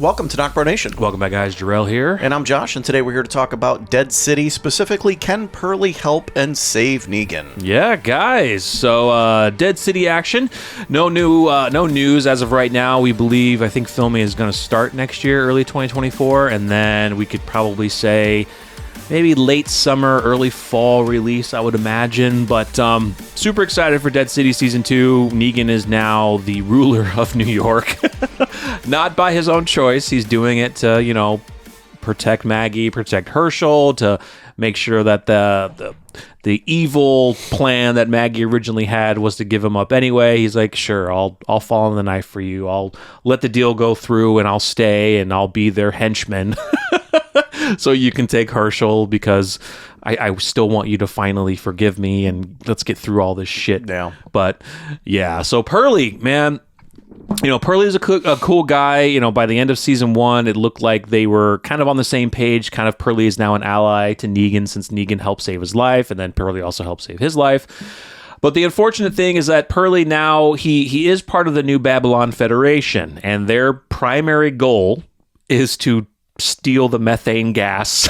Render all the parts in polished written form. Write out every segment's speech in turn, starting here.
Welcome to NocBro Nation. Welcome back, guys. Jarrell here. And I'm Josh, and today we're here to talk about Dead City. Specifically, can Perlie help and save Negan? Yeah, guys. So, Dead City action. No news as of right now. I think filming is going to start next year, early 2024, and then we could probably say maybe late summer, early fall release, I would imagine. But super excited for Dead City Season 2. Negan is now the ruler of New York. Not by his own choice. He's doing it to, protect Maggie, protect Herschel, to make sure that the evil plan that Maggie originally had was to give him up anyway. He's like, sure, I'll fall on the knife for you. I'll let the deal go through, and I'll stay, and I'll be their henchman. So you can take Herschel, because I still want you to finally forgive me, and let's get through all this shit. Yeah. But yeah, so Perlie, man. Perlie is a cool guy. By the end of season 1, it looked like they were kind of on the same page. Kind of Perlie is now an ally to Negan, since Negan helped save his life, and then Perlie also helped save his life. But the unfortunate thing is that Perlie now, he is part of the New Babylon Federation, and their primary goal is to steal the methane gas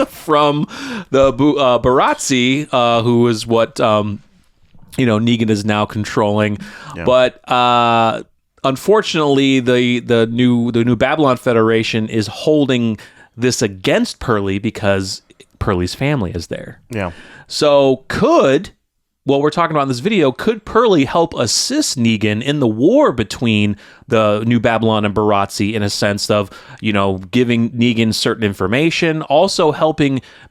from the Barazzi, who is what Negan is now controlling. Yeah. But unfortunately, the new Babylon Federation is holding this against Perlie because Perlie's family is there. Yeah. So what we're talking about in this video, could Perlie help assist Negan in the war between the New Babylon and Barazzi, in a sense of, giving Negan certain information, also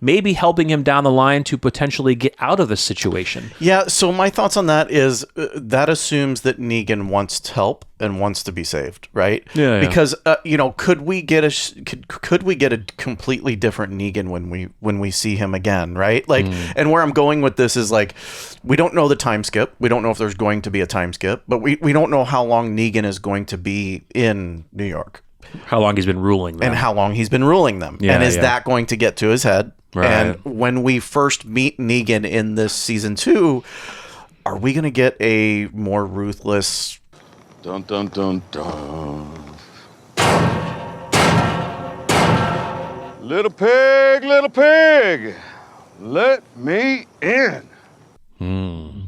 maybe helping him down the line to potentially get out of the situation? Yeah, so my thoughts on that is that assumes that Negan wants to help and wants to be saved, right? Yeah. Because could we get a completely different Negan when we see him again, right? Like, and where I'm going with this is, like, we don't know the time skip. We don't know if there's going to be a time skip, but we don't know how long Negan is going to be in New York. How long he's been ruling them. And how long he's been ruling them. Yeah, and is that going to get to his head? Right. And when we first meet Negan in this season 2, are we going to get a more ruthless... Dun, dun, dun, dun. Little pig, let me in.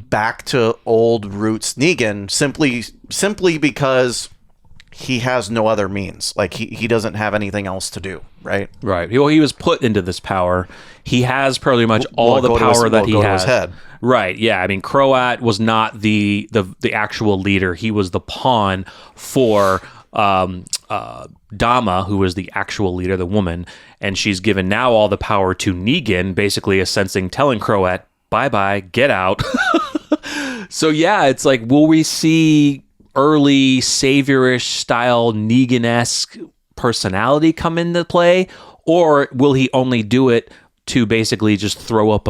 Back to old roots Negan, simply because he has no other means. Like, he doesn't have anything else to do, right? Right. Well, he was put into this power. He has pretty much all the power that he has. To his head. Right. Yeah. I mean, Croat was not the actual leader. He was the pawn for Dama, who was the actual leader, the woman, and she's given now all the power to Negan, basically telling Croat, bye-bye, get out. So yeah, it's like, will we see early saviorish style Negan-esque personality come into play, or will he only do it to basically just throw up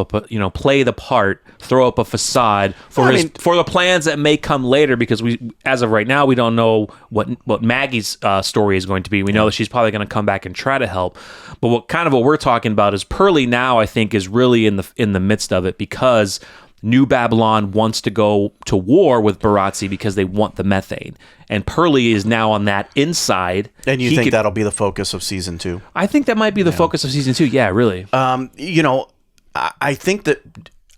play the part, throw up a facade for the plans that may come later? Because as of right now, we don't know what Maggie's story is going to be. We know that she's probably going to come back and try to help, but what we're talking about is Perlie now, I think, is really in the midst of it, because New Babylon wants to go to war with Barazzi because they want the methane. And Perlie is now on that inside. And you think that'll be the focus of season 2? I think that might be the focus of season 2. Yeah, really. I think that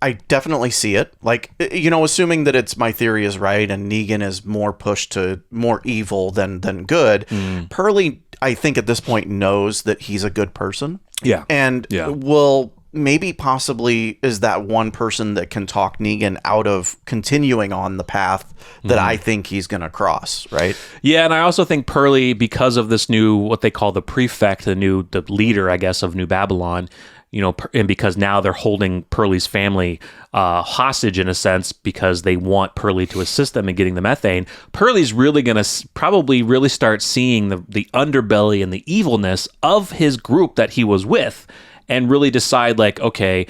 I definitely see it. Like, assuming that my theory is right and Negan is more pushed to more evil than good, Perlie, I think at this point, knows that he's a good person. Yeah. And will... maybe possibly is that one person that can talk Negan out of continuing on the path that I think he's going to cross, right? Yeah, and I also think Perlie, because of this new, what they call the prefect, the leader, I guess, of New Babylon, and because now they're holding Perlie's family hostage, in a sense, because they want Perlie to assist them in getting the methane, Perlie's really going to probably really start seeing the underbelly and the evilness of his group that he was with, and really decide, like, okay,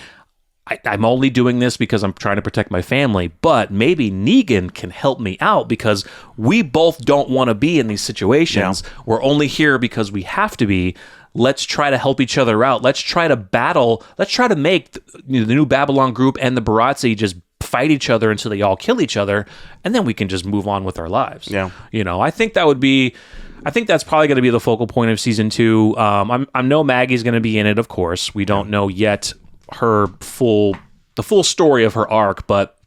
I'm only doing this because I'm trying to protect my family, but maybe Negan can help me out, because we both don't want to be in these situations. Yeah. We're only here because we have to be. Let's try to help each other out. Let's try to battle. Let's try to make the New Babylon group and the Barazzi just fight each other until they all kill each other, and then we can just move on with our lives. Yeah. I think that would be... I think that's probably going to be the focal point of season 2. I know Maggie's going to be in it, of course. We don't know yet the full story of her arc, but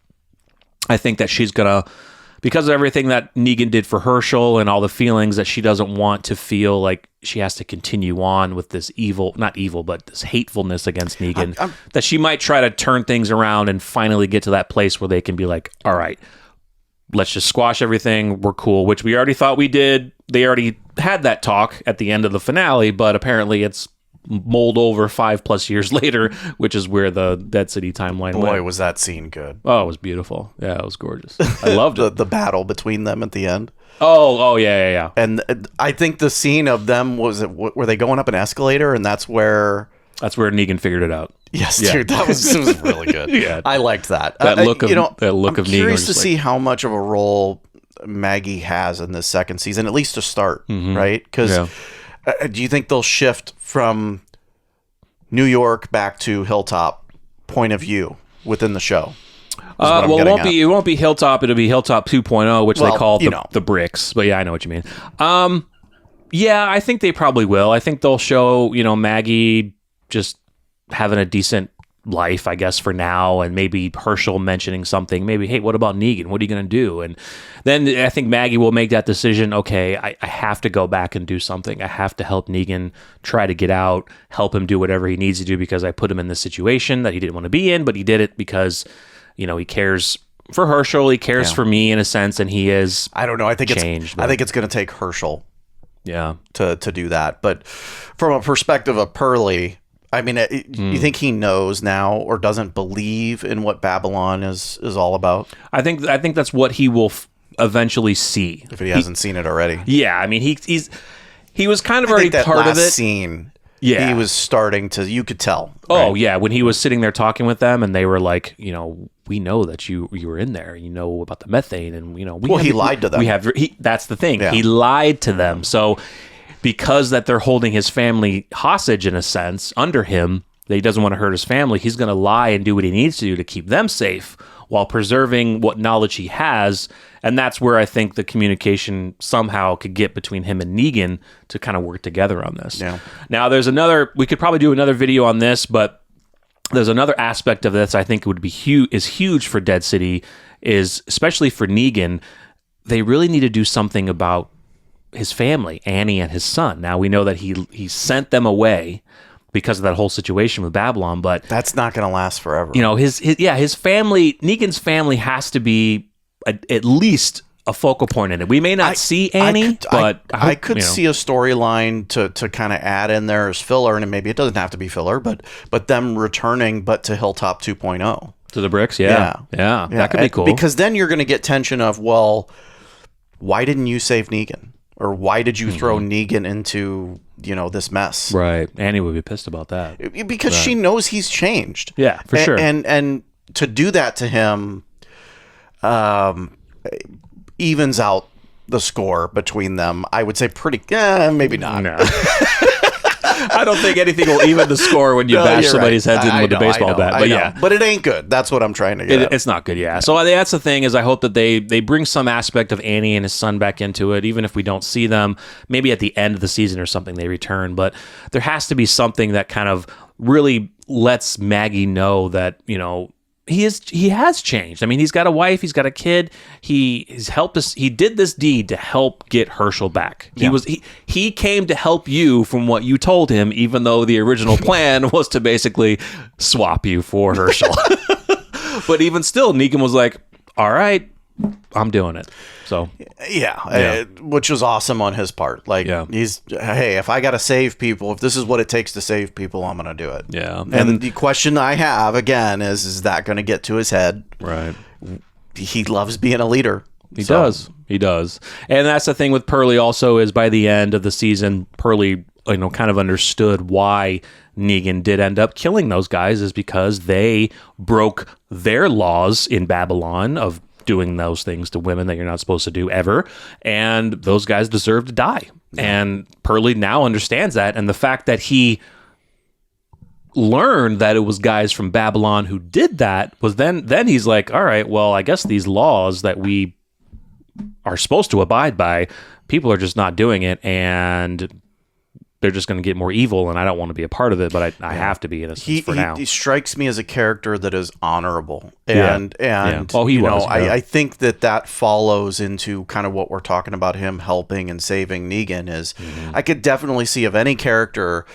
I think that she's going to, because of everything that Negan did for Herschel and all the feelings that she doesn't want to feel like she has to continue on with this not evil, but this hatefulness against Negan, that she might try to turn things around and finally get to that place where they can be like, all right, let's just squash everything. We're cool, which we already thought we did. They already had that talk at the end of the finale, but apparently it's mulled over 5+ years later, which is where the Dead City timeline went. Boy, was that scene good. Oh, it was beautiful. Yeah, it was gorgeous. I loved it. The battle between them at the end. Oh, yeah. And I think the scene of them, were they going up an escalator? And that's where Negan figured it out. Yes, dude, it was really good. Yeah. I liked that. That look of I'm Negan. Curious to see how much of a role Maggie has in this second season, at least to start, right? Because do you think they'll shift from New York back to Hilltop point of view within the show? Well, it won't be Hilltop. It'll be Hilltop 2.0, which they call the bricks. But yeah, I know what you mean. Yeah, I think they probably will. I think they'll show, Maggie just having a decent life, I guess, for now, and maybe Herschel mentioning something. Maybe, hey, what about Negan? What are you going to do? And then I think Maggie will make that decision. Okay, I have to go back and do something. I have to help Negan try to get out, help him do whatever he needs to do, because I put him in this situation that he didn't want to be in, but he did it because, he cares for Herschel. He cares for me in a sense, and he is. I don't know. I think changed. I think it's going to take Herschel. Yeah. To do that, but from a perspective of Perlie, I mean, you think he knows now or doesn't believe in what Babylon is all about? I think that's what he will eventually see if he hasn't seen it already. Yeah, I mean, he was kind of already part of it. Scene, yeah, he was starting to. You could tell. Oh right? Yeah, when he was sitting there talking with them, and they were like, we know that you were in there. You know about the methane, and he lied to them. That's the thing. Yeah. He lied to them. So. Because that they're holding his family hostage in a sense under him, that he doesn't want to hurt his family, he's going to lie and do what he needs to do to keep them safe while preserving what knowledge he has. And that's where I think the communication somehow could get between him and Negan to kind of work together on this. Yeah. Now, we could probably do another video on this, but there's another aspect of this I think would be huge for Dead City, is especially for Negan. They really need to do something about his family, Annie and his son. Now we know that he sent them away because of that whole situation with Babylon, but that's not going to last forever. His family, Negan's family, has to be at least a focal point in it. We may not see Annie, but I could see a storyline to kind of add in there as filler, and maybe it doesn't have to be filler, but them returning, but to Hilltop 2.0. To the bricks, yeah. That could be cool. Because then you're going to get tension of, well, why didn't you save Negan? Or why did you throw Negan into, this mess? Right. Annie would be pissed about that. Because she knows he's changed. Yeah, for sure. And to do that to him evens out the score between them. I would say maybe not. No. I don't think anything will even the score when you bash somebody's heads in with a baseball bat. But yeah, but it ain't good. That's what I'm trying to get at. It's not good, yeah. So that's the thing, is I hope that they bring some aspect of Annie and his son back into it, even if we don't see them. Maybe at the end of the season or something they return. But there has to be something that kind of really lets Maggie know that, he has changed. I mean, he's got a wife, he's got a kid. He's helped us. He did this deed to help get Herschel back. He came to help you from what you told him, even though the original plan was to basically swap you for Herschel. But even still, Negan was like, all right, I'm doing it. So which was awesome on his part. Like, he's, hey, if I got to save people, if this is what it takes to save people, I'm going to do it. Yeah. And the question I have again is that going to get to his head? Right. He loves being a leader. He does. And that's the thing with Perlie also, is by the end of the season, Perlie, kind of understood why Negan did end up killing those guys, is because they broke their laws in Babylon of doing those things to women that you're not supposed to do ever, and those guys deserve to die. And Perlie now understands that, and the fact that he learned that it was guys from Babylon who did that was then he's like, all right, well, I guess these laws that we are supposed to abide by, people are just not doing it, and they're just going to get more evil, and I don't want to be a part of it, but I have to be in a sense for now. He strikes me as a character that is honorable, and Oh, he was. I think that follows into kind of what we're talking about, him helping and saving Negan. Is I could definitely see of any character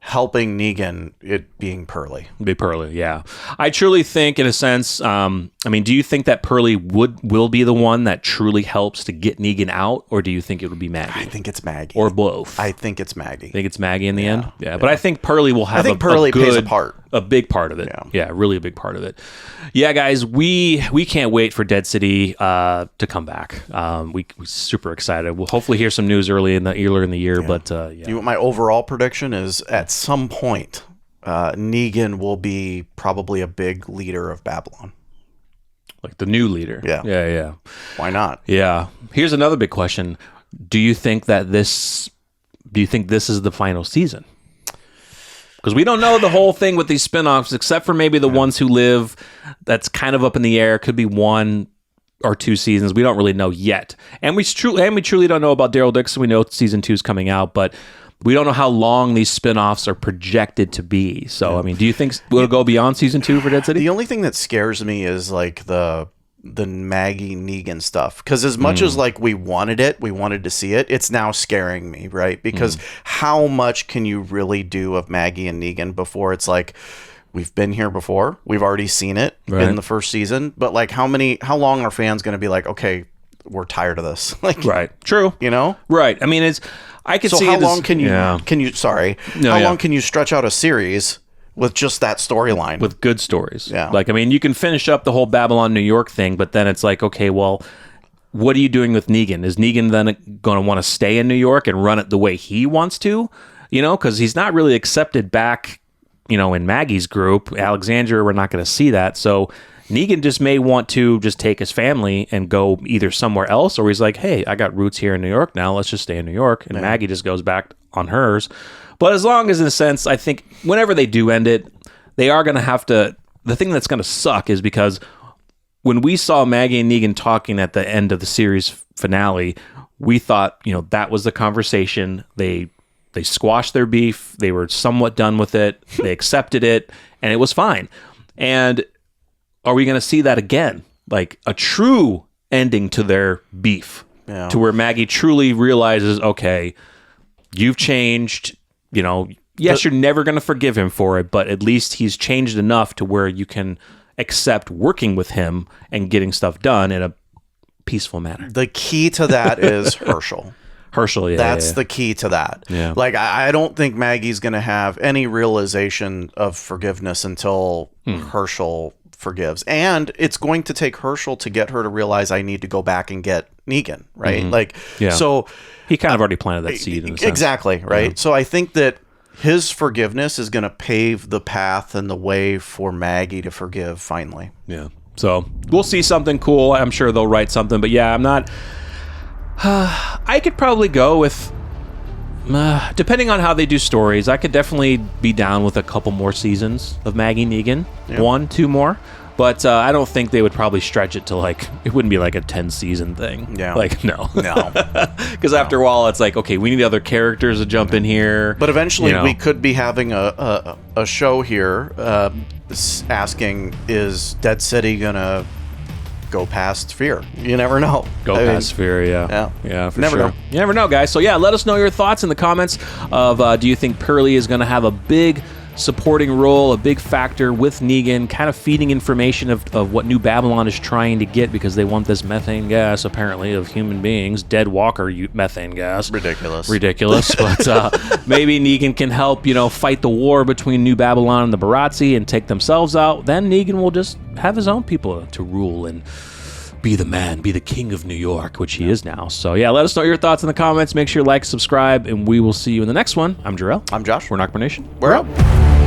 helping Negan, it being Perlie. Be Perlie, yeah. I truly think, in a sense, I mean, do you think that Perlie will be the one that truly helps to get Negan out, or do you think it would be Maggie? I think it's Maggie. Or both? I think it's Maggie. Think it's Maggie in the end? Yeah, but I think Perlie will have Perlie plays a part. A big part of it. Yeah, really a big part of it. Yeah, guys, we can't wait for Dead City to come back. We're super excited. We'll hopefully hear some news early in the year, but You know what my overall prediction is? At some point, Negan will be probably a big leader of Babylon. Like the new leader. Yeah. Why not? Yeah. Here's another big question. Do you think this is the final season? Because we don't know the whole thing with these spinoffs, except for maybe the ones who live. That's kind of up in the air. Could be 1 or 2 seasons. We don't really know yet. And we truly don't know about Daryl Dixon. We know season 2 is coming out, but we don't know how long these spinoffs are projected to be. So, I mean, do you think we'll go beyond season 2 for Dead City? The only thing that scares me is like the Maggie Negan stuff, because as much as like we wanted to see it's now scaring me, right? Because how much can you really do of Maggie and Negan before it's like, we've been here before, we've already seen it in the first season, but like how long are fans going to be like, okay, we're tired of this? Like, right, true, you know, right? I mean, I can see. So how long can you how long can you stretch out a series with just that storyline? With good stories. Yeah. Like, I mean, you can finish up the whole Babylon, New York thing, but then it's like, okay, well, what are you doing with Negan? Is Negan then going to want to stay in New York and run it the way he wants to? You know, because he's not really accepted back, you know, in Maggie's group. Alexandria, we're not going to see that. So Negan just may want to just take his family and go either somewhere else, or he's like, hey, I got roots here in New York now. Let's just stay in New York. And Maggie just goes back on hers. But as long as, in a sense, I think whenever they do end it, they are going to have to... The thing that's going to suck is because when we saw Maggie and Negan talking at the end of the series finale, we thought, you know, that was the conversation. They squashed their beef. They were somewhat done with it. They accepted it, and it was fine. And are we going to see that again? Like a true ending to their beef, to where Maggie truly realizes, okay, you've changed... You know, yes, you're never going to forgive him for it, but at least he's changed enough to where you can accept working with him and getting stuff done in a peaceful manner. The key to that is Herschel. Herschel, yeah. That's the key to that. Yeah. Like, I don't think Maggie's going to have any realization of forgiveness until Herschel forgives. And it's going to take Herschel to get her to realize, I need to go back and get Negan, right? Like, so... He kind of already planted that seed in a sense. Exactly, right? Yeah. So I think that his forgiveness is going to pave the path and the way for Maggie to forgive finally. Yeah. So we'll see something cool. I'm sure they'll write something. But yeah, I'm not... I could probably go with... depending on how they do stories, I could definitely be down with a couple more seasons of Maggie Negan. Yeah. 1, 2 more. But I don't think they would probably stretch it to like, it wouldn't be like a 10-season thing. Yeah. Like, no. No. Because after a while, it's like, okay, we need other characters to jump in here. But eventually we could be having a show here asking, is Dead City going to go past Fear? You never know. Past Fear, yeah. Yeah, for never sure. know. You never know, guys. So yeah, let us know your thoughts in the comments of, do you think Perlie is going to have a big supporting role, a big factor with Negan, kind of feeding information of what New Babylon is trying to get, because they want this methane gas, apparently, of human beings, dead walker methane gas. Ridiculous. But maybe Negan can help, fight the war between New Babylon and the Barazzi and take themselves out. Then Negan will just have his own people to rule and be the man, be the king of New York, which he is now. So yeah, let us know your thoughts in the comments. Make sure you like, subscribe, and we will see you in the next one. I'm Jarrell. I'm Josh. We're NocBro Nation. We're out.